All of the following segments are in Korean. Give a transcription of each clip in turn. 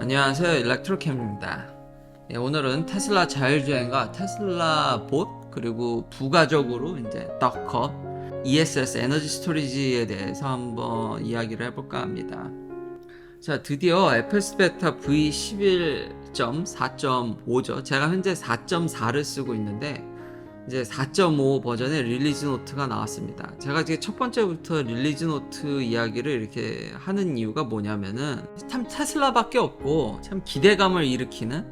안녕하세요, 일렉트로캠입니다. 오늘은 테슬라 자율주행과 테슬라 봇 그리고 부가적으로 이제 덕커 ESS 에너지 스토리지에 대해서 한번 이야기를 해볼까 합니다. 자, 드디어 FS 베타 V11.4.5죠. 제가 현재 4.4를 쓰고 있는데 이제 4.5 버전의 릴리즈 노트가 나왔습니다. 제가 이제 첫 번째부터 릴리즈 노트 이야기를 이렇게 하는 이유가 뭐냐면은 참 테슬라밖에 없고 참 기대감을 일으키는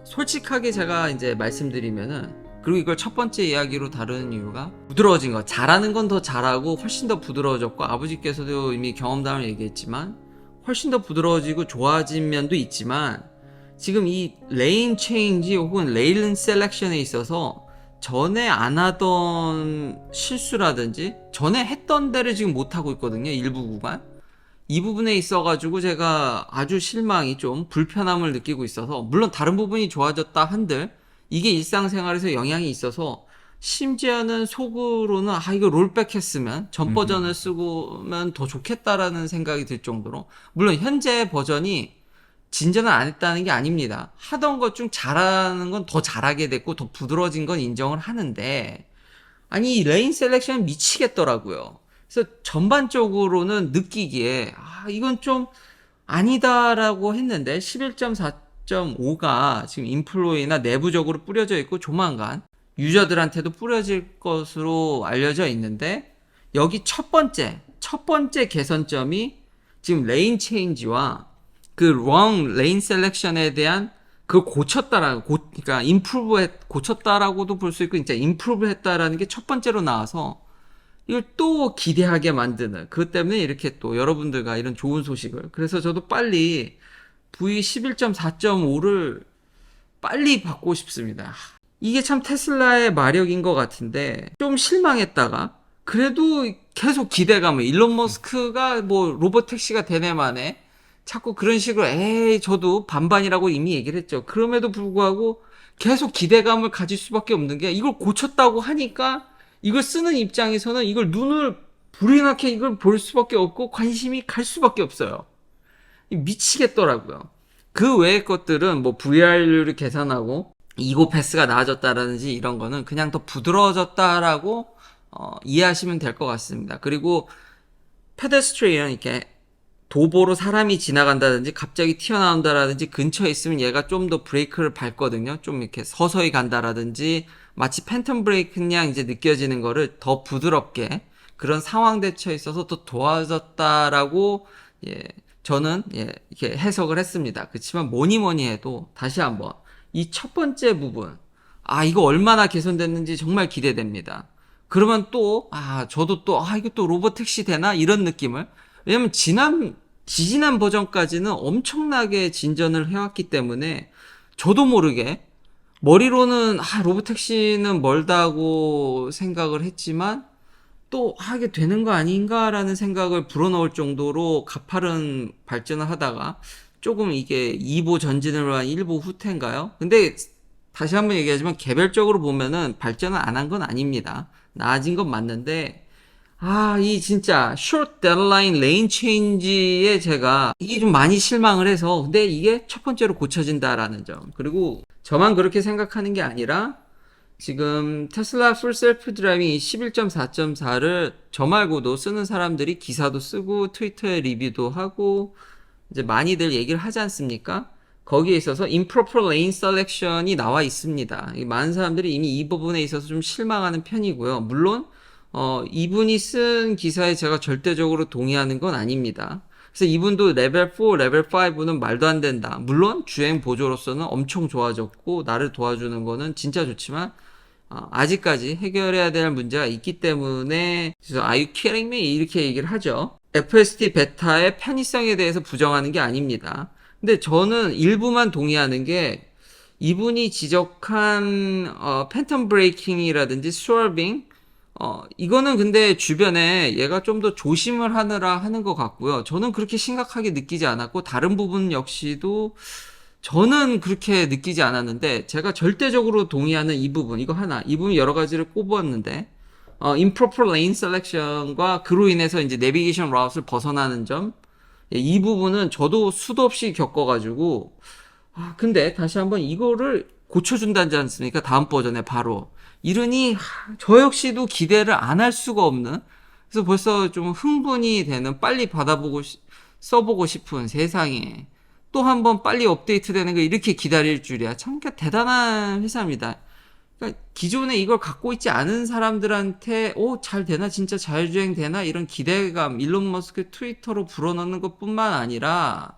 솔직하게 제가 이제 말씀드리면은, 그리고 이걸 첫 번째 이야기로 다루는 이유가 부드러워진 거, 잘하는 건 더 잘하고 훨씬 더 부드러워졌고, 아버지께서도 이미 경험담을 얘기했지만 훨씬 더 부드러워지고 좋아진 면도 있지만, 지금 이 레인 체인지 혹은 레인 셀렉션에 있어서 전에 안 하던 실수라든지 전에 했던 데를 지금 못하고 있거든요. 일부 구간. 이 부분에 있어가지고 제가 아주 실망이, 좀 불편함을 느끼고 있어서, 물론 다른 부분이 좋아졌다 한들 이게 일상생활에서 영향이 있어서, 심지어는 속으로는 이거 롤백 했으면 전 버전을 쓰면 더 좋겠다라는 생각이 들 정도로, 물론 현재 버전이 진전을 안 했다는 게 아닙니다. 하던 것 중 잘하는 건 더 잘하게 됐고 더 부드러워진 건 인정을 하는데, 아니 이 레인 셀렉션 미치겠더라고요. 그래서 전반적으로는 느끼기에 이건 좀 아니다라고 했는데, 11.4.5가 지금 인플로이나 내부적으로 뿌려져 있고 조만간 유저들한테도 뿌려질 것으로 알려져 있는데, 여기 첫 번째 개선점이 지금 레인 체인지와 그 wrong lane selection에 대한 그걸 고쳤다라고, 그러니까 고쳤다라고도 볼 수 있고, 진짜 improve 했다라는 게 첫 번째로 나와서 이걸 또 기대하게 만드는, 그것 때문에 이렇게 또 여러분들과 이런 좋은 소식을, 그래서 저도 빨리 V11.4.5를 빨리 받고 싶습니다. 이게 참 테슬라의 마력인 것 같은데, 좀 실망했다가 그래도 계속 기대감을, 일론 머스크가 뭐 로봇 택시가 되네 마네 자꾸 그런 식으로 저도 반반이라고 이미 얘기를 했죠. 그럼에도 불구하고 계속 기대감을 가질 수밖에 없는 게, 이걸 고쳤다고 하니까 이걸 쓰는 입장에서는 이걸 눈을 불이 나게 이걸 볼 수밖에 없고 관심이 갈 수밖에 없어요. 미치겠더라고요. 그 외의 것들은 뭐 VR율을 계산하고 이고 패스가 나아졌다라든지 이런 거는 그냥 더 부드러워졌다라고 이해하시면 될 것 같습니다. 그리고 페데스트리언, 이렇게 도보로 사람이 지나간다든지 갑자기 튀어나온다라든지 근처에 있으면 얘가 좀 더 브레이크를 밟거든요. 좀 이렇게 서서히 간다라든지 마치 팬텀 브레이크냥 이제 느껴지는 거를 더 부드럽게, 그런 상황 대처에 있어서 더 도와졌다라고 저는 이렇게 해석을 했습니다. 그렇지만 뭐니 해도 다시 한번 이 첫 번째 부분, 이거 얼마나 개선됐는지 정말 기대됩니다. 그러면 또 저도 또 이거 또 로봇 택시 되나 이런 느낌을, 왜냐면 지지난 버전까지는 엄청나게 진전을 해왔기 때문에 저도 모르게 머리로는 로보택시는 멀다고 생각을 했지만, 또 이게 되는 거 아닌가라는 생각을 불어넣을 정도로 가파른 발전을 하다가 조금 이게 2보 전진을 한 1보 후퇴인가요? 근데 다시 한번 얘기하지만 개별적으로 보면은 발전을 안 한 건 아닙니다. 나아진 건 맞는데, 이 진짜 short deadline lane change에 제가 이게 좀 많이 실망을 해서, 근데 이게 첫 번째로 고쳐진다라는 점. 그리고 저만 그렇게 생각하는 게 아니라 지금 테슬라 풀 셀프 드라이빙 11.4.4를 저 말고도 쓰는 사람들이 기사도 쓰고 트위터에 리뷰도 하고 이제 많이들 얘기를 하지 않습니까? 거기에 있어서 improper lane selection이 나와 있습니다. 많은 사람들이 이미 이 부분에 있어서 좀 실망하는 편이고요. 물론 이분이 쓴 기사에 제가 절대적으로 동의하는 건 아닙니다. 그래서 이분도 레벨 4, 레벨 5는 말도 안 된다. 물론 주행 보조로서는 엄청 좋아졌고 나를 도와주는 거는 진짜 좋지만 아직까지 해결해야 될 문제가 있기 때문에, 그래서 Are you kidding me? 이렇게 얘기를 하죠. FSD 베타의 편의성에 대해서 부정하는 게 아닙니다. 근데 저는 일부만 동의하는 게, 이분이 지적한 팬텀 브레이킹이라든지 스월빙, 이거는 근데 주변에 얘가 좀 더 조심을 하느라 하는 것 같고요. 저는 그렇게 심각하게 느끼지 않았고, 다른 부분 역시도 저는 그렇게 느끼지 않았는데, 제가 절대적으로 동의하는 이 부분, 이 부분 여러 가지를 꼽았는데, improper lane selection과 그로 인해서 이제 내비게이션 라웃을 벗어나는 점, 예, 이 부분은 저도 수도 없이 겪어가지고, 근데 다시 한번 이거를 고쳐준다지 않습니까? 다음 버전에 바로. 이러니, 저 역시도 기대를 안 할 수가 없는, 그래서 벌써 좀 흥분이 되는, 빨리 써보고 싶은 세상에. 또 한 번 빨리 업데이트 되는 거 이렇게 기다릴 줄이야. 참 대단한 회사입니다. 그러니까 기존에 이걸 갖고 있지 않은 사람들한테 잘 되나 진짜 자율주행 되나 이런 기대감 일론 머스크 트위터로 불어넣는 것뿐만 아니라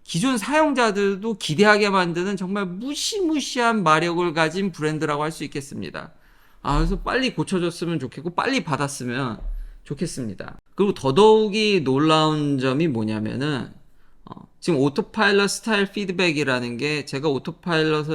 기존 사용자들도 기대하게 만드는 정말 무시무시한 마력을 가진 브랜드라고 할 수 있겠습니다. 그래서 빨리 고쳐줬으면 좋겠고 빨리 받았으면 좋겠습니다. 그리고 더더욱이 놀라운 점이 뭐냐면은 지금 오토파일럿 스타일 피드백이라는 게 제가 오토파일럿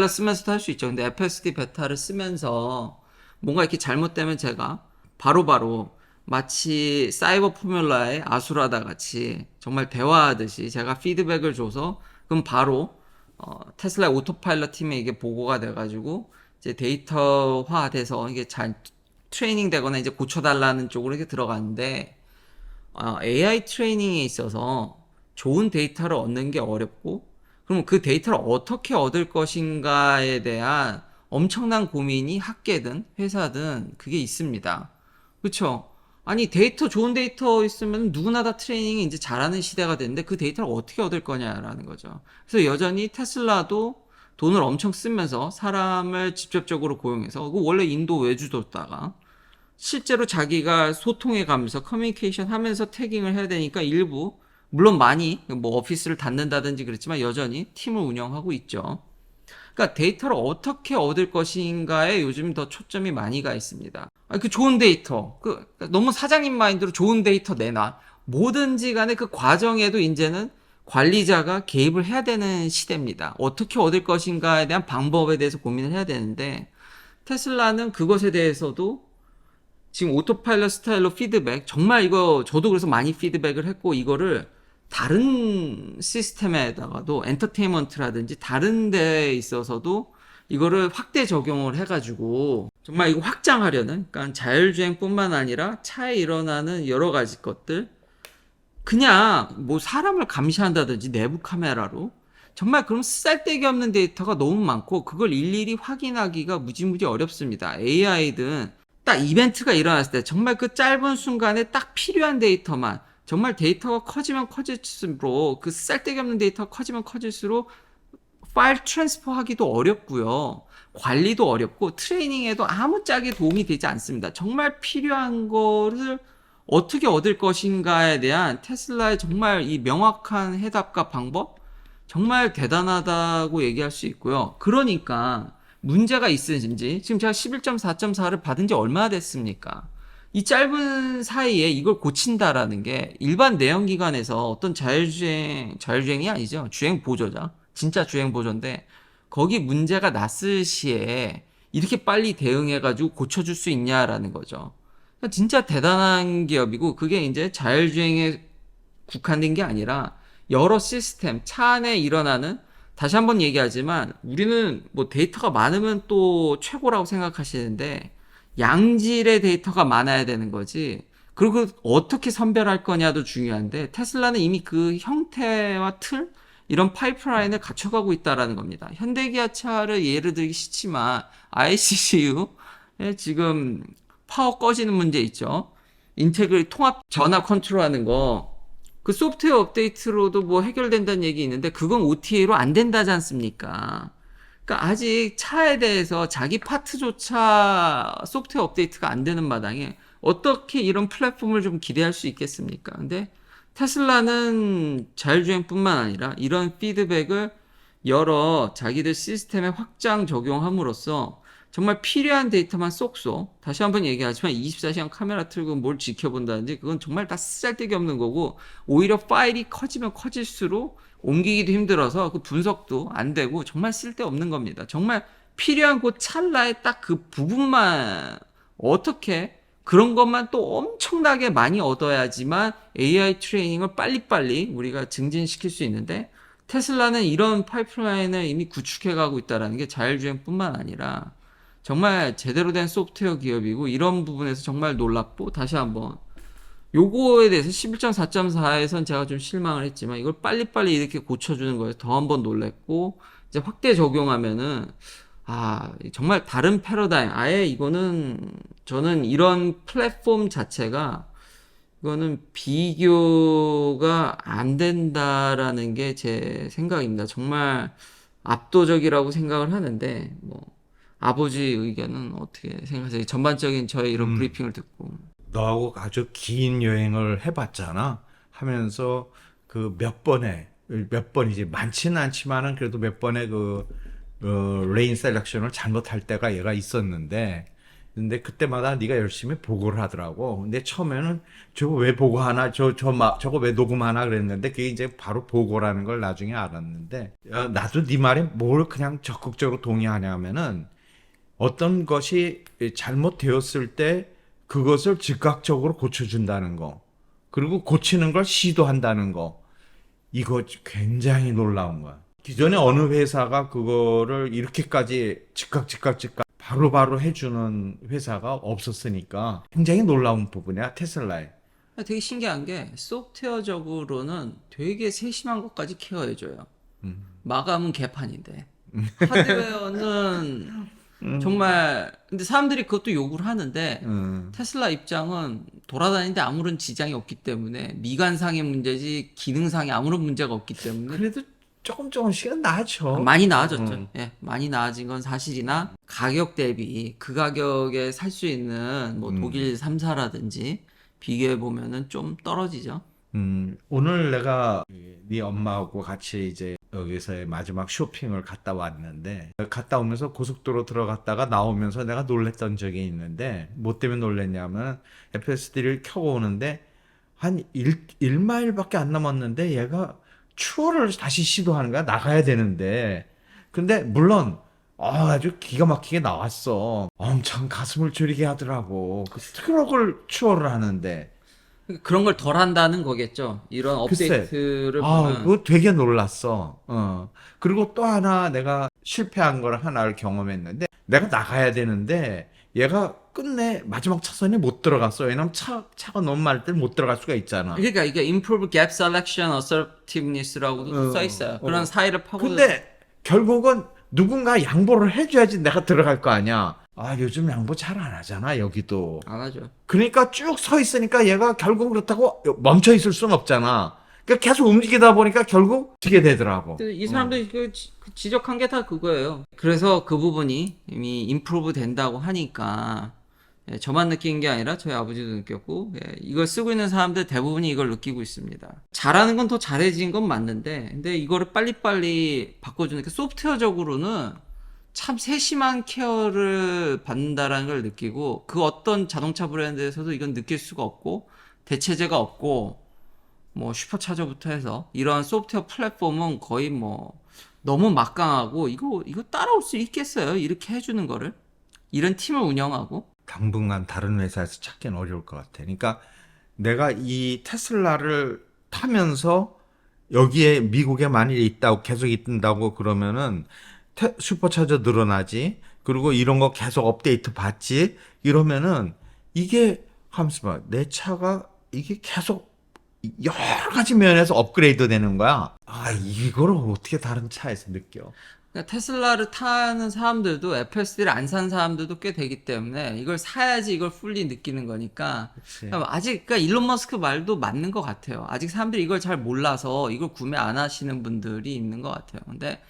쓰면서도 할 수 있죠. 근데 FSD 베타를 쓰면서 뭔가 이렇게 잘못되면 제가 바로바로 마치 사이버 포뮬라의 아수라다 같이 정말 대화하듯이 제가 피드백을 줘서 그럼 바로 테슬라 오토파일럿 팀에 이게 보고가 돼가지고 이제 데이터화돼서 이게 잘 트레이닝 되거나 이제 고쳐달라는 쪽으로 이렇게 들어가는데 AI 트레이닝에 있어서 좋은 데이터를 얻는 게 어렵고, 그럼 그 데이터를 어떻게 얻을 것인가에 대한 엄청난 고민이 학계든 회사든 그게 있습니다. 그쵸? 아니, 좋은 데이터 있으면 누구나 다 트레이닝이 이제 잘하는 시대가 됐는데 그 데이터를 어떻게 얻을 거냐라는 거죠. 그래서 여전히 테슬라도 돈을 엄청 쓰면서 사람을 직접적으로 고용해서, 원래 인도 외주도다가 실제로 자기가 소통해 가면서 커뮤니케이션 하면서 태깅을 해야 되니까 일부 물론 많이 뭐 오피스를 닫는다든지 그랬지만 여전히 팀을 운영하고 있죠. 그러니까 데이터를 어떻게 얻을 것인가에 요즘 더 초점이 많이 가 있습니다. 그 좋은 데이터, 그러니까 너무 사장님 마인드로 좋은 데이터 내놔. 뭐든지 간에 그 과정에도 이제는 관리자가 개입을 해야 되는 시대입니다. 어떻게 얻을 것인가에 대한 방법에 대해서 고민을 해야 되는데 테슬라는 그것에 대해서도 지금 오토파일럿 스타일로 피드백, 정말 이거 저도 그래서 많이 피드백을 했고 이거를 다른 시스템에다가도 엔터테인먼트라든지 다른 데에 있어서도 이거를 확대 적용을 해가지고 정말 이거 확장하려는, 그러니까 자율주행뿐만 아니라 차에 일어나는 여러 가지 것들, 그냥 뭐 사람을 감시한다든지 내부 카메라로 정말 그럼 쓸데기 없는 데이터가 너무 많고 그걸 일일이 확인하기가 무지무지 어렵습니다. AI든 딱 이벤트가 일어났을 때 정말 그 짧은 순간에 딱 필요한 데이터만, 정말 데이터가 커지면 커질수록 그 쓸데기 없는 데이터가 커지면 커질수록 파일 트랜스퍼 하기도 어렵고요. 관리도 어렵고 트레이닝에도 아무짝에 도움이 되지 않습니다. 정말 필요한 거를 어떻게 얻을 것인가에 대한 테슬라의 정말 이 명확한 해답과 방법, 정말 대단하다고 얘기할 수 있고요. 그러니까 문제가 있으신지, 지금 제가 11.4.4를 받은 지 얼마나 됐습니까? 이 짧은 사이에 이걸 고친다라는 게 일반 내연기관에서 어떤 자율주행이 아니죠. 주행 보조자. 진짜 주행 보조인데, 거기 문제가 났을 시에 이렇게 빨리 대응해가지고 고쳐줄 수 있냐라는 거죠. 그러니까 진짜 대단한 기업이고, 그게 이제 자율주행에 국한된 게 아니라 여러 시스템, 차 안에 일어나는, 다시 한번 얘기하지만 우리는 뭐 데이터가 많으면 또 최고라고 생각하시는데 양질의 데이터가 많아야 되는 거지. 그리고 어떻게 선별할 거냐도 중요한데 테슬라는 이미 그 형태와 틀, 이런 파이프라인을 갖춰가고 있다라는 겁니다. 현대기아차를 예를 들기 싫지만 ICCU에 지금 파워 꺼지는 문제 있죠. 인테그리 통합 전압 컨트롤하는 거, 그 소프트웨어 업데이트로도 뭐 해결된다는 얘기 있는데 그건 OTA로 안 된다지 않습니까? 그러니까 아직 차에 대해서 자기 파트조차 소프트웨어 업데이트가 안 되는 마당에 어떻게 이런 플랫폼을 좀 기대할 수 있겠습니까? 근데 테슬라는 자율주행뿐만 아니라 이런 피드백을 여러 자기들 시스템에 확장 적용함으로써 정말 필요한 데이터만 쏙쏙, 다시 한번 얘기하지만 24시간 카메라 틀고 뭘 지켜본다든지 그건 정말 다 쓰잘데기 없는 거고, 오히려 파일이 커지면 커질수록 옮기기도 힘들어서 그 분석도 안 되고 정말 쓸데없는 겁니다. 정말 필요한 그 찰나에 딱 그 부분만, 어떻게 그런 것만 또 엄청나게 많이 얻어야지만 AI 트레이닝을 빨리빨리 우리가 증진시킬 수 있는데, 테슬라는 이런 파이프라인을 이미 구축해 가고 있다는 게 자율주행뿐만 아니라 정말 제대로 된 소프트웨어 기업이고, 이런 부분에서 정말 놀랍고, 다시 한번 요거에 대해서 11.4.4에선 제가 좀 실망을 했지만 이걸 빨리빨리 이렇게 고쳐주는 거에 더 한 번 놀랬고 이제 확대 적용하면은 정말 다른 패러다임. 아예 이거는 저는 이런 플랫폼 자체가 이거는 비교가 안 된다라는 게 제 생각입니다. 정말 압도적이라고 생각을 하는데 뭐 아버지 의견은 어떻게 생각하세요? 전반적인 저의 이런 브리핑을 듣고. 너하고 아주 긴 여행을 해봤잖아. 하면서 그 몇 번이지 많지는 않지만은 그래도 몇 번의 레인 셀렉션을 잘못할 때가 얘가 있었는데, 근데 그때마다 네가 열심히 보고를 하더라고. 근데 처음에는 저거 왜 보고하나, 저거 왜 녹음하나 그랬는데 그게 이제 바로 보고라는 걸 나중에 알았는데, 나도 네 말에 뭘 그냥 적극적으로 동의하냐면은 어떤 것이 잘못되었을 때 그것을 즉각적으로 고쳐준다는 거, 그리고 고치는 걸 시도한다는 거, 이거 굉장히 놀라운 거야. 기존에 어느 회사가 그거를 이렇게까지 즉각 바로바로 해주는 회사가 없었으니까 굉장히 놀라운 부분이야, 테슬라에. 되게 신기한 게 소프트웨어적으로는 되게 세심한 것까지 케어해줘요. 마감은 개판인데 하드웨어는 정말 근데 사람들이 그것도 요구를 하는데 테슬라 입장은 돌아다니는데 아무런 지장이 없기 때문에 미관상의 문제지 기능상에 아무런 문제가 없기 때문에 그래도 조금씩은 나아져. 많이 나아졌죠. 예, 많이 나아진 건 사실이나 가격 대비 그 가격에 살 수 있는 뭐 독일 3사라든지 비교해 보면은 좀 떨어지죠. 오늘 내가 네 엄마하고 같이 이제 여기서의 마지막 쇼핑을 갔다 왔는데, 갔다 오면서 고속도로 들어갔다가 나오면서 내가 놀랬던 적이 있는데, 뭐 때문에 놀랬냐면 FSD를 켜고 오는데 한 1마일밖에 안 남았는데 얘가 추월을 다시 시도하는 거야. 나가야 되는데. 근데 물론 아주 기가 막히게 나왔어. 엄청 가슴을 졸이게 하더라고. 그 트럭을 추월을 하는데. 그런 걸 덜 한다는 거겠죠. 이런 글쎄, 업데이트를 보면. 그거 되게 놀랐어. 그리고 또 하나 내가 실패한 걸 하나를 경험했는데, 내가 나가야 되는데, 얘가 끝내 마지막 차선에 못 들어갔어. 왜냐면 차가 너무 많을 때 못 들어갈 수가 있잖아. 그러니까 이게 improve gap selection assertiveness라고도 써 있어요. 그런 사이를 파고. 근데 결국은 누군가 양보를 해줘야지 내가 들어갈 거 아니야. 요즘 양보 잘 안 하잖아, 여기도. 안 하죠. 그러니까 쭉 서 있으니까 얘가 결국 그렇다고 멈춰 있을 수는 없잖아. 그러니까 계속 움직이다 보니까 결국 지게 되더라고. 이 사람들이 그 지적한 게 다 그거예요. 그래서 그 부분이 이미 improve 된다고 하니까 예, 저만 느낀 게 아니라 저희 아버지도 느꼈고 예, 이걸 쓰고 있는 사람들 대부분이 이걸 느끼고 있습니다. 잘하는 건 더 잘해진 건 맞는데 근데 이거를 빨리빨리 바꿔주니까 소프트웨어적으로는 참 세심한 케어를 받는다라는 걸 느끼고 그 어떤 자동차 브랜드에서도 이건 느낄 수가 없고 대체제가 없고 뭐 슈퍼차저부터 해서 이런 소프트웨어 플랫폼은 거의 뭐 너무 막강하고 이거 따라올 수 있겠어요? 이렇게 해주는 거를 이런 팀을 운영하고 당분간 다른 회사에서 찾기는 어려울 것 같아. 그러니까 내가 이 테슬라를 타면서 여기에 미국에 만일 있다고 계속 있다고 그러면은 슈퍼차저 늘어나지. 그리고 이런 거 계속 업데이트 받지. 이러면은 이게 하면서 봐. 내 차가 이게 계속 여러 가지 면에서 업그레이드 되는 거야. 이거를 어떻게 다른 차에서 느껴? 그러니까 테슬라를 타는 사람들도 FSD를 안 산 사람들도 꽤 되기 때문에 이걸 사야지 이걸 풀리 느끼는 거니까 아직 그러니까 일론 머스크 말도 맞는 것 같아요. 아직 사람들이 이걸 잘 몰라서 이걸 구매 안 하시는 분들이 있는 것 같아요. 근데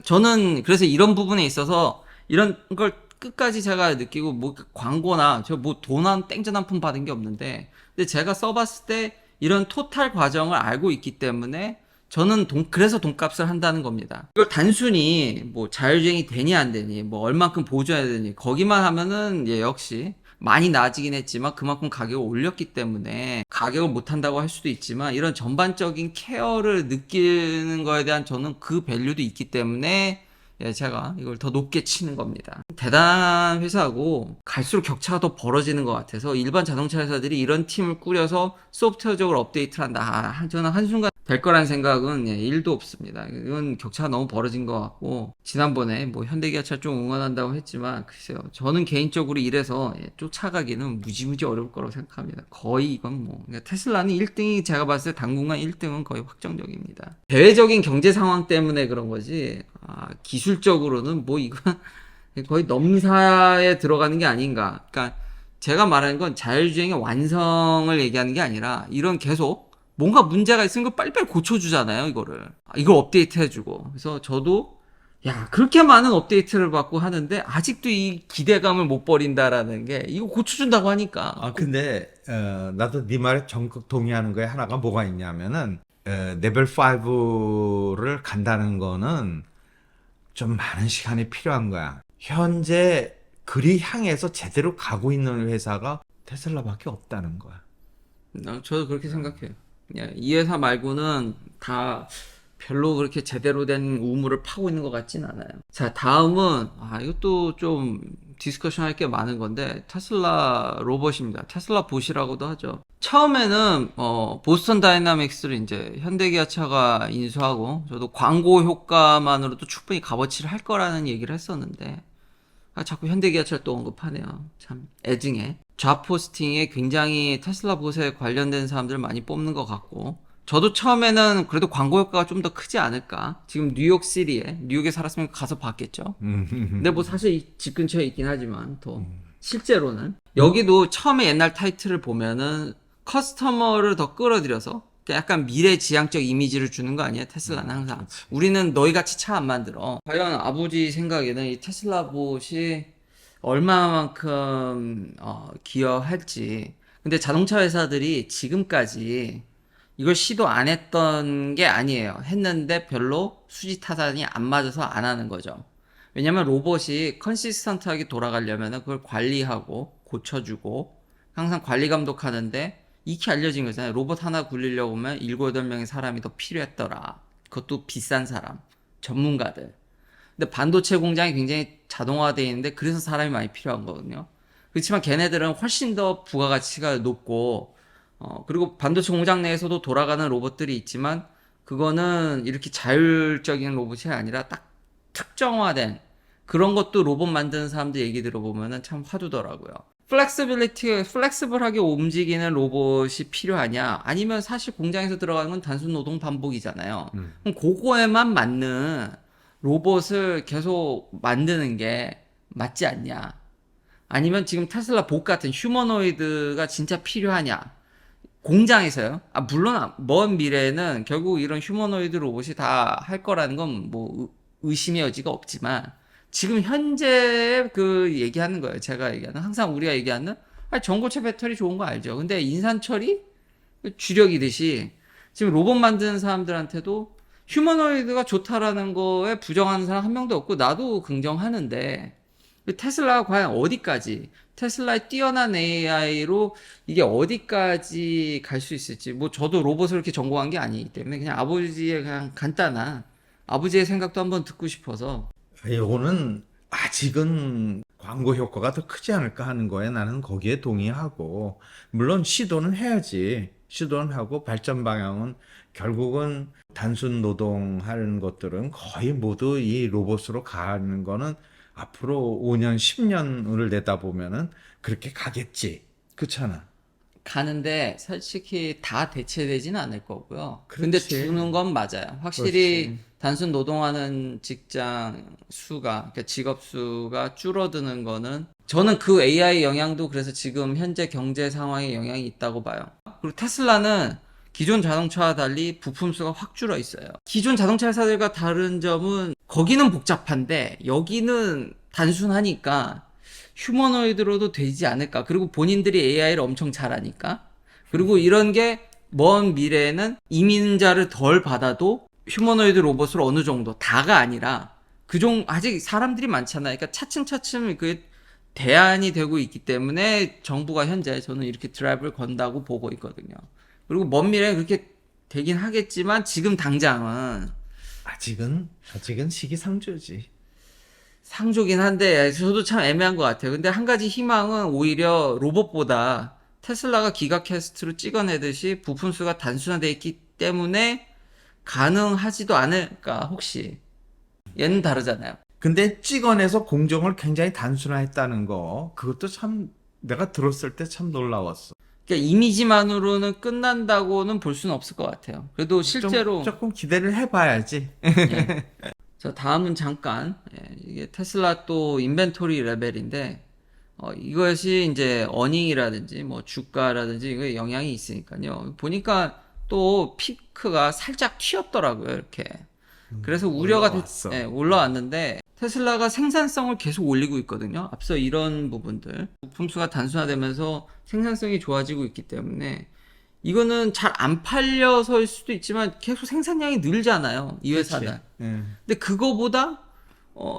저는 그래서 이런 부분에 있어서 이런 걸 끝까지 제가 느끼고 뭐 광고나 저 뭐 돈 한 땡전 한 푼 받은 게 없는데 근데 제가 써봤을 때 이런 토탈 과정을 알고 있기 때문에 저는 그래서 돈값을 한다는 겁니다. 이걸 단순히 뭐 자율주행이 되니 안 되니 뭐 얼만큼 보조해야 되니 거기만 하면은 예 역시 많이 나아지긴 했지만 그만큼 가격을 올렸기 때문에 가격을 못 한다고 할 수도 있지만 이런 전반적인 케어를 느끼는 거에 대한 저는 그 밸류도 있기 때문에 예, 제가 이걸 더 높게 치는 겁니다. 대단한 회사고 갈수록 격차가 더 벌어지는 것 같아서 일반 자동차 회사들이 이런 팀을 꾸려서 소프트웨어적으로 업데이트를 한다. 저는 한순간 될 거란 생각은 1도 없습니다. 이건 격차가 너무 벌어진 것 같고, 지난번에 뭐 현대기아차 좀 응원한다고 했지만, 글쎄요. 저는 개인적으로 이래서 쫓아가기는 무지무지 어려울 거라고 생각합니다. 거의 이건 뭐, 그러니까 테슬라는 1등이 제가 봤을 때 당분간 1등은 거의 확정적입니다. 대외적인 경제 상황 때문에 그런 거지, 기술적으로는 뭐 이건 거의 넘사에 들어가는 게 아닌가. 그러니까 제가 말하는 건 자율주행의 완성을 얘기하는 게 아니라 이런 계속 뭔가 문제가 있으면 걸 빨리빨리 고쳐주잖아요, 이거를. 이걸 업데이트 해주고. 그래서 저도, 야, 그렇게 많은 업데이트를 받고 하는데, 아직도 이 기대감을 못 버린다라는 게, 이거 고쳐준다고 하니까. 근데 나도 네 말에 적극 동의하는 거에 하나가 뭐가 있냐면은 레벨 5를 간다는 거는 좀 많은 시간이 필요한 거야. 현재 그리 향해서 제대로 가고 있는 회사가 테슬라밖에 없다는 거야. 저도 그렇게 생각해요. 이 회사 말고는 다 별로 그렇게 제대로 된 우물을 파고 있는 것 같진 않아요. 자, 다음은, 이것도 좀 디스커션 할 게 많은 건데, 테슬라 로봇입니다. 테슬라 봇이라고도 하죠. 처음에는, 보스턴 다이나믹스를 이제 현대기아차가 인수하고, 저도 광고 효과만으로도 충분히 값어치를 할 거라는 얘기를 했었는데, 자꾸 현대기아차를 또 언급하네요. 참, 애증에. 좌포스팅에 굉장히 테슬라 봇에 관련된 사람들 많이 뽑는 것 같고, 저도 처음에는 그래도 광고 효과가 좀 더 크지 않을까. 지금 뉴욕시리에, 뉴욕에 살았으면 가서 봤겠죠. 근데 뭐 사실 집 근처에 있긴 하지만, 또, 실제로는. 여기도 처음에 옛날 타이틀을 보면은 커스터머를 더 끌어들여서 약간 미래지향적 이미지를 주는 거 아니에요? 테슬라는 항상. 그렇지. 우리는 너희같이 차 안 만들어. 과연 아버지 생각에는 이 테슬라 봇이 얼마만큼 기여할지. 근데 자동차 회사들이 지금까지 이걸 시도 안 했던 게 아니에요. 했는데 별로 수지 타산이 안 맞아서 안 하는 거죠. 왜냐면 로봇이 컨시스턴트하게 돌아가려면 그걸 관리하고 고쳐주고 항상 관리 감독하는데 익히 알려진 거잖아요. 로봇 하나 굴리려고 하면 7, 8명의 사람이 더 필요했더라. 그것도 비싼 사람, 전문가들. 근데 반도체 공장이 굉장히 자동화되어 있는데 그래서 사람이 많이 필요한 거거든요. 그렇지만 걔네들은 훨씬 더 부가가치가 높고 그리고 반도체 공장 내에서도 돌아가는 로봇들이 있지만 그거는 이렇게 자율적인 로봇이 아니라 딱 특정화된 그런 것도 로봇 만드는 사람들 얘기 들어보면은 참 화두더라고요. 플렉스블하게 움직이는 로봇이 필요하냐? 아니면 사실 공장에서 들어가는 건 단순 노동 반복이잖아요. 그럼 그거에만 맞는 로봇을 계속 만드는 게 맞지 않냐? 아니면 지금 테슬라 봇 같은 휴머노이드가 진짜 필요하냐? 공장에서요. 물론 먼 미래에는 결국 이런 휴머노이드 로봇이 다 할 거라는 건 뭐 의심의 여지가 없지만 지금 현재 그 얘기하는 거예요. 제가 얘기하는 항상 우리가 얘기하는 전고체 배터리 좋은 거 알죠. 근데 인산 처리 주력이듯이 지금 로봇 만드는 사람들한테도 휴머노이드가 좋다라는 거에 부정하는 사람 한 명도 없고 나도 긍정하는데 테슬라가 과연 어디까지 테슬라의 뛰어난 AI로 이게 어디까지 갈 수 있을지 뭐 저도 로봇을 이렇게 전공한 게 아니기 때문에 그냥 아버지의 그냥 간단한 아버지의 생각도 한번 듣고 싶어서 이거는 아직은 광고 효과가 더 크지 않을까 하는 거에 나는 거기에 동의하고, 물론 시도는 해야지. 시도는 하고 발전 방향은 결국은 단순 노동하는 것들은 거의 모두 이 로봇으로 가는 거는 앞으로 5년, 10년을 내다보면은 그렇게 가겠지. 그렇잖아. 가는데 솔직히 다 대체되지는 않을 거고요. 근데 그렇지. 주는 건 맞아요. 확실히 그렇지. 단순 노동하는 직장 수가, 그러니까 직업 수가 줄어드는 거는 저는 그 AI 영향도 그래서 지금 현재 경제 상황에 영향이 있다고 봐요. 그리고 테슬라는 기존 자동차와 달리 부품 수가 확 줄어 있어요. 기존 자동차 회사들과 다른 점은 거기는 복잡한데 여기는 단순하니까 휴머노이드로도 되지 않을까. 그리고 본인들이 AI를 엄청 잘하니까. 그리고 이런 게 먼 미래에는 이민자를 덜 받아도 휴머노이드 로봇으로 어느 정도 다가 아니라 아직 사람들이 많잖아요. 그러니까 차츰차츰 그 대안이 되고 있기 때문에 정부가 현재 저는 이렇게 드라이브를 건다고 보고 있거든요. 그리고 먼 미래에 그렇게 되긴 하겠지만 지금 당장은 아직은 시기상조지. 상조긴 한데 저도 참 애매한 것 같아요. 근데 한 가지 희망은 오히려 로봇보다 테슬라가 기가캐스트로 찍어내듯이 부품 수가 단순화되어 있기 때문에 가능하지도 않을까 혹시. 얘는 다르잖아요. 근데 찍어내서 공정을 굉장히 단순화했다는 거, 그것도 참 내가 들었을 때 참 놀라웠어. 그러니까 이미지만으로는 끝난다고는 볼 수는 없을 것 같아요. 그래도 실제로 조금 기대를 해봐야지. 예. 자, 다음은 잠깐 이게 테슬라 또 인벤토리 레벨인데 이것이 이제 어닝이라든지 뭐 주가라든지 이거 영향이 있으니까요. 보니까 또 피크가 살짝 튀었더라고요, 이렇게. 그래서 우려가 올라왔어. 올라왔는데 테슬라가 생산성을 계속 올리고 있거든요. 앞서 이런 부분들 부품수가 단순화되면서 생산성이 좋아지고 있기 때문에 이거는 잘 안 팔려서일 수도 있지만 계속 생산량이 늘잖아요, 이 회사는. 그치. 예. 근데 그거보다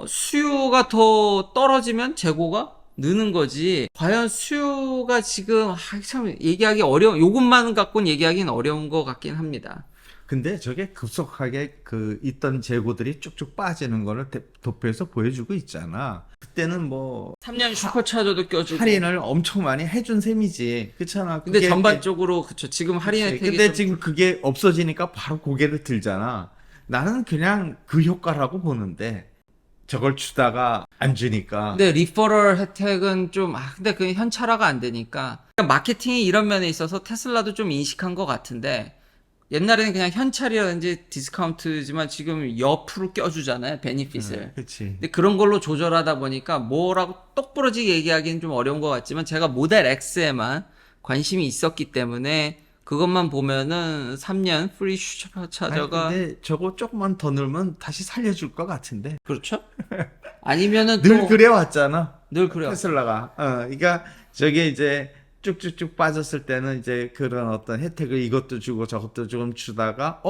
수요가 더 떨어지면 재고가 느는 거지. 과연 수요가 지금 참 얘기하기 어려운, 요것만 갖고는 얘기하기는 어려운 것 같긴 합니다. 근데 저게 급속하게 그 있던 재고들이 쭉쭉 빠지는 거를 도표에서 보여주고 있잖아. 그때는 뭐 3년 슈퍼차저도 껴주고. 할인을 엄청 많이 해준 셈이지. 그렇잖아. 근데 그게 전반적으로 그쵸. 지금 할인 그치. 혜택이 근데 좀 지금 그게 없어지니까 바로 고개를 들잖아. 나는 그냥 그 효과라고 보는데 저걸 주다가 안 주니까. 근데 리퍼럴 혜택은 좀 근데 그게 현찰화가 안 되니까 그러니까 마케팅이 이런 면에 있어서 테슬라도 좀 인식한 것 같은데 옛날에는 그냥 현찰이라든지 디스카운트지만 지금 옆으로 껴주잖아요, 베니핏을. 그렇지. 근데 그런 걸로 조절하다 보니까 뭐라고 똑부러지게 얘기하기는 좀 어려운 것 같지만 제가 모델 X에만 관심이 있었기 때문에 그것만 보면은 3년 프리 아니, 슈퍼차저가 근데 저거 조금만 더 늘면 다시 살려줄 것 같은데. 그렇죠? 아니면은 늘 또 그래 왔잖아. 늘 그래요. 테슬라가. 그러니까 저게 이제 쭉쭉쭉 빠졌을 때는 이제 그런 어떤 혜택을 이것도 주고 저것도 조금 주다가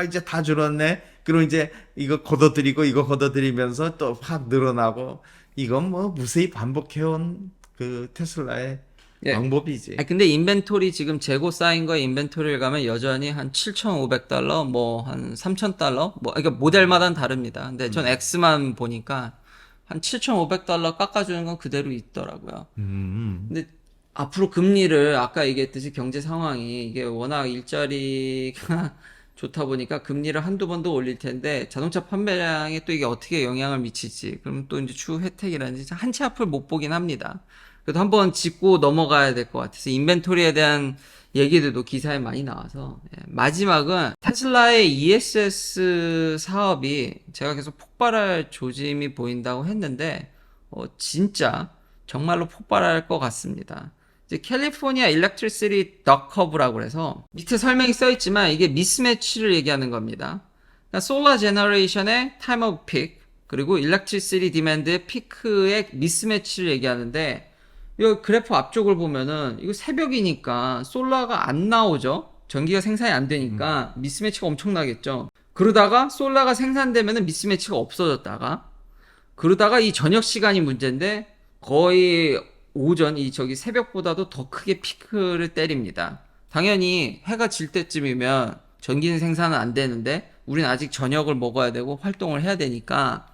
이제 다 줄었네. 그럼 이제 이거 걷어들이고 이거 걷어들이면서 또 확 늘어나고 이건 뭐 무수히 반복해온 그 테슬라의 예. 방법이지. 근데 인벤토리 지금 재고 쌓인 거 인벤토리를 가면 여전히 한 7,500달러, 뭐 한 3,000달러, 뭐 그러니까 모델마다는 다릅니다. 근데 전 X만 보니까 한 7,500달러 깎아주는 건 그대로 있더라고요. 근데 앞으로 금리를 아까 얘기했듯이 경제 상황이 이게 워낙 일자리가 좋다 보니까 금리를 한두 번 더 올릴 텐데 자동차 판매량에 또 이게 어떻게 영향을 미칠지 그럼 또 이제 추후 혜택이라든지 한 치 앞을 못 보긴 합니다. 그래도 한번 짚고 넘어가야 될 것 같아서 인벤토리에 대한 얘기들도 기사에 많이 나와서 마지막은 테슬라의 ESS 사업이 제가 계속 폭발할 조짐이 보인다고 했는데 진짜 정말로 폭발할 것 같습니다. 이제 캘리포니아 일렉트리시티 덕 커브라고 해서 밑에 설명이 써 있지만 이게 미스매치를 얘기하는 겁니다. 그러니까 솔라 제너레이션의 타임 오브 픽 그리고 일렉트리시티 디맨드의 피크의 미스매치를 얘기하는데 이 그래프 앞쪽을 보면은 이거 새벽이니까 솔라가 안 나오죠. 전기가 생산이 안 되니까 미스매치가 엄청나겠죠. 그러다가 솔라가 생산되면은 미스매치가 없어졌다가 그러다가 이 저녁 시간이 문제인데 거의 오전 저기 새벽보다도 더 크게 피크를 때립니다. 당연히 해가 질 때쯤이면 전기 생산은 안 되는데 우린 아직 저녁을 먹어야 되고 활동을 해야 되니까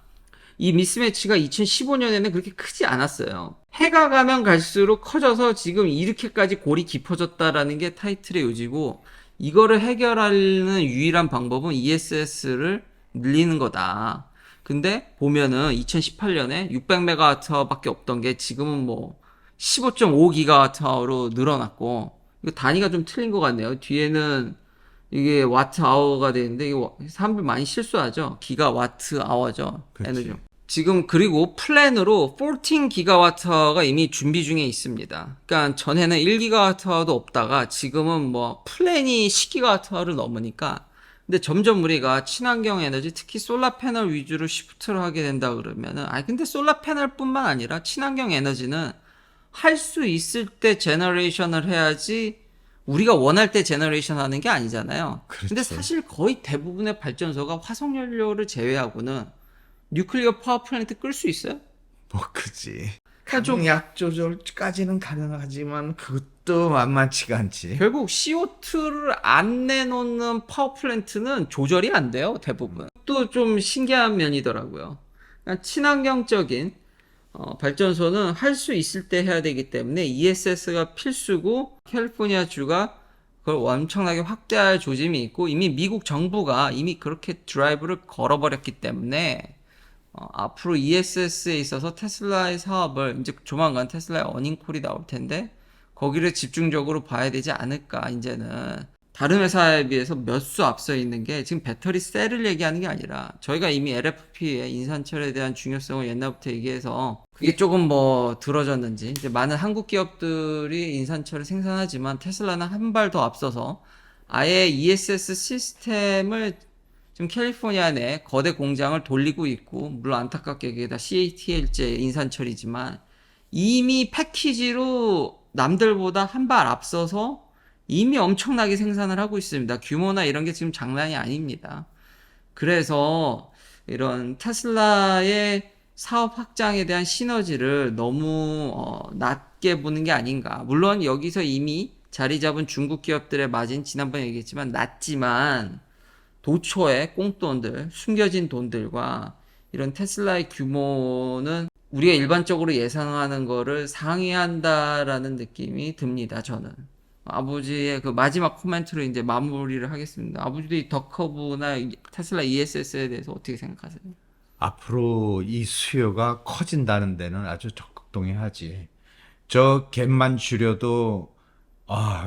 이 미스매치가 2015년에는 그렇게 크지 않았어요. 해가 가면 갈수록 커져서 지금 이렇게까지 골이 깊어졌다라는 게 타이틀의 요지고 이거를 해결하는 유일한 방법은 ESS를 늘리는 거다. 근데 보면은 2018년에 600메가와트밖에 없던 게 지금은 뭐 15.5기가와트로 늘어났고 이거 단위가 좀 틀린 것 같네요. 뒤에는 이게 와트 아워가 되는데 이거 사람들 많이 실수하죠. 기가와트 아워죠. 에너지. 지금 그리고 플랜으로 14기가와트가 이미 준비 중에 있습니다. 그러니까 전에는 1기가와트도 없다가 지금은 뭐 플랜이 10기가와트를 넘으니까 근데 점점 우리가 친환경 에너지 특히 솔라 패널 위주로 시프트를 하게 된다 그러면은 근데 솔라 패널뿐만 아니라 친환경 에너지는 할 수 있을 때 제너레이션을 해야지 우리가 원할 때 제너레이션 하는 게 아니잖아요. 그렇지. 근데 사실 거의 대부분의 발전소가 화석연료를 제외하고는 뉴클리어 파워 플랜트 끌 수 있어요? 뭐 그지. 그러니까 좀 강약 조절까지는 가능하지만 그것도 만만치가 않지. 결국 CO2를 안 내놓는 파워 플랜트는 조절이 안 돼요, 대부분. 또 좀 신기한 면이더라고요. 그러니까 친환경적인 발전소는 할 수 있을 때 해야 되기 때문에 ESS가 필수고 캘리포니아 주가 그걸 엄청나게 확대할 조짐이 있고 이미 미국 정부가 이미 그렇게 드라이브를 걸어버렸기 때문에 앞으로 ESS에 있어서 테슬라의 사업을 이제 조만간 테슬라의 어닝콜이 나올 텐데 거기를 집중적으로 봐야 되지 않을까 이제는. 다른 회사에 비해서 몇 수 앞서 있는 게 지금 배터리 셀을 얘기하는 게 아니라 저희가 이미 LFP의 인산철에 대한 중요성을 옛날부터 얘기해서 그게 조금 뭐 들어졌는지 이제 많은 한국 기업들이 인산철을 생산하지만 테슬라는 한 발 더 앞서서 아예 ESS 시스템을 지금 캘리포니아 내 거대 공장을 돌리고 있고 물론 안타깝게 그게 다 CATL제 인산철이지만 이미 패키지로 남들보다 한 발 앞서서 이미 엄청나게 생산을 하고 있습니다. 규모나 이런 게 지금 장난이 아닙니다. 그래서 이런 테슬라의 사업 확장에 대한 시너지를 너무 낮게 보는 게 아닌가. 물론 여기서 이미 자리 잡은 중국 기업들의 마진 지난번에 얘기했지만 낮지만 도초의 꽁돈들, 숨겨진 돈들과 이런 테슬라의 규모는 우리가 일반적으로 예상하는 거를 상회한다라는 느낌이 듭니다, 저는. 아버지의 그 마지막 코멘트로 이제 마무리를 하겠습니다. 아버지도 이 더커브나 테슬라 ESS에 대해서 어떻게 생각하세요? 앞으로 이 수요가 커진다는 데는 아주 적극 동의하지. 저 갭만 줄여도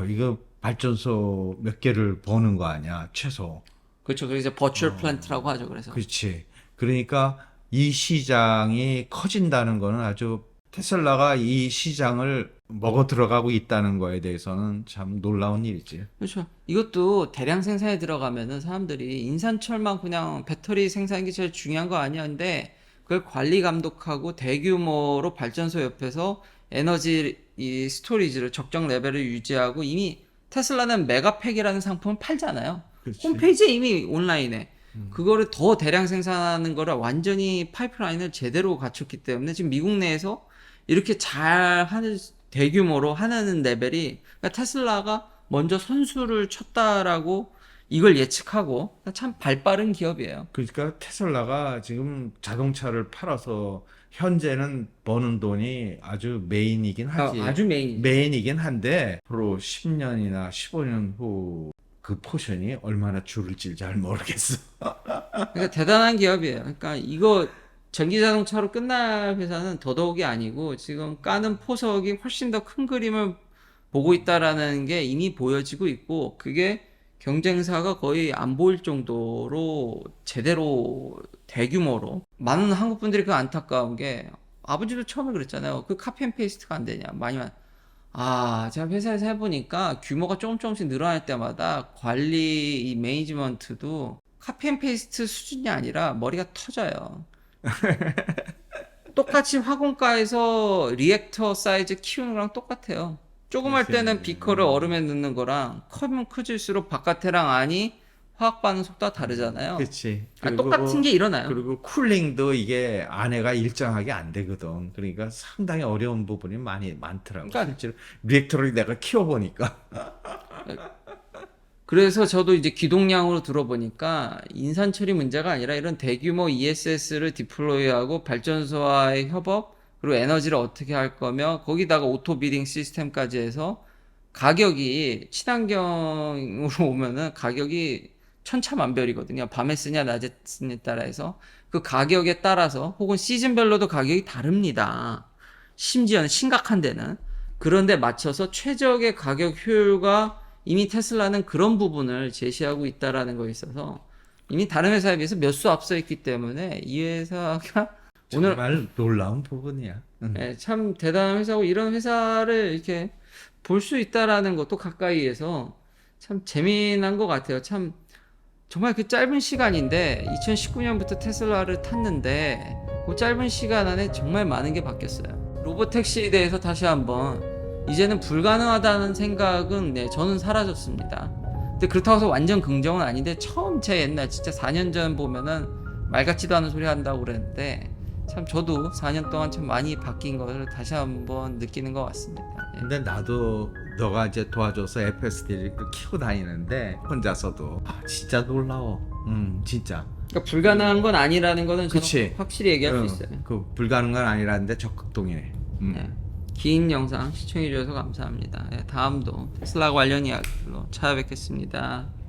이거 발전소 몇 개를 버는 거 아니야, 최소. 그렇죠. 그래서 버추얼 플랜트라고 하죠. 그래서. 그렇지. 그러니까 이 시장이 커진다는 거는 아주 테슬라가 이 시장을 먹어 들어가고 있다는 거에 대해서는 참 놀라운 일이지. 그렇죠. 이것도 대량 생산에 들어가면은 사람들이 인산철만 그냥 배터리 생산이 제일 중요한 거 아니야. 근데 그걸 관리 감독하고 대규모로 발전소 옆에서 에너지 이 스토리지를 적정 레벨을 유지하고 이미 테슬라는 메가팩이라는 상품을 팔잖아요. 그렇지. 홈페이지에 이미 온라인에 그거를 더 대량 생산하는 거를 완전히 파이프라인을 제대로 갖췄기 때문에 지금 미국 내에서 이렇게 잘 하는 대규모로 하는 레벨이 그러니까 테슬라가 먼저 선수를 쳤다라고 이걸 예측하고 참 발빠른 기업이에요. 그러니까 테슬라가 지금 자동차를 팔아서 현재는 버는 돈이 아주 메인이긴 하지. 아주 메인. 메인이긴 한데 앞으로 10년이나 15년 후 그 포션이 얼마나 줄을지 잘 모르겠어. 그러니까 대단한 기업이에요. 그러니까 이거 전기 자동차로 끝날 회사는 더더욱이 아니고 지금 까는 포석이 훨씬 더 큰 그림을 보고 있다라는 게 이미 보여지고 있고 그게 경쟁사가 거의 안 보일 정도로 제대로 대규모로 많은 한국 분들이 그 안타까운 게 아버지도 처음에 그랬잖아요. 그 카피 앤 페이스트가 안 되냐. 제가 회사에서 해보니까 규모가 조금씩 늘어날 때마다 관리 이 매니지먼트도 카피 앤 페이스트 수준이 아니라 머리가 터져요. 똑같이 화공가에서 리액터 사이즈 키우는 거랑 똑같아요. 조그말 때는 비커를 얼음에 넣는 거랑 커면 커질수록 바깥이랑 안이 화학 반응 속도가 다르잖아요. 그렇지. 똑같은 게 일어나요. 그리고 쿨링도 이게 안에가 일정하게 안 되거든. 그러니까 상당히 어려운 부분이 많더라고. 그러니까 실제로 리액터를 내가 키워보니까. 그래서 저도 이제 기동량으로 들어보니까 인산철이 문제가 아니라 이런 대규모 ESS를 디플로이하고 발전소와의 협업 그리고 에너지를 어떻게 할 거며 거기다가 오토 비딩 시스템까지 해서 가격이 친환경으로 오면은 가격이 천차만별이거든요. 밤에 쓰냐 낮에 쓰냐에 따라 해서 그 가격에 따라서 혹은 시즌별로도 가격이 다릅니다. 심지어는 심각한 데는 그런데 맞춰서 최적의 가격 효율과 이미 테슬라는 그런 부분을 제시하고 있다라는 거에 있어서 이미 다른 회사에 비해서 몇 수 앞서 있기 때문에 이 회사가 오늘 정말 놀라운 부분이야. 참 대단한 회사고 이런 회사를 이렇게 볼 수 있다라는 것도 가까이에서 참 재미난 것 같아요. 참 정말 그 짧은 시간인데 2019년부터 테슬라를 탔는데 그 짧은 시간 안에 정말 많은 게 바뀌었어요. 로보택시에 대해서 다시 한번 이제는 불가능하다는 생각은 저는 사라졌습니다. 근데 그렇다고 해서 완전 긍정은 아닌데 처음 제 옛날 진짜 4년 전 보면은 말 같지도 않은 소리 한다고 그랬는데 참 저도 4년 동안 참 많이 바뀐 것을 다시 한번 느끼는 것 같습니다. 근데 나도 너가 이제 도와줘서 FSD를 키고 다니는데 혼자서도 진짜 놀라워. 진짜. 그러니까 불가능한 건 아니라는 거는 저는 그치. 확실히 얘기할 수 있어요. 그 불가능한 건 아니라는데 적극 동의해. 네. 긴 영상 시청해주셔서 감사합니다. 예, 다음도 테슬라 관련 이야기로 찾아뵙겠습니다.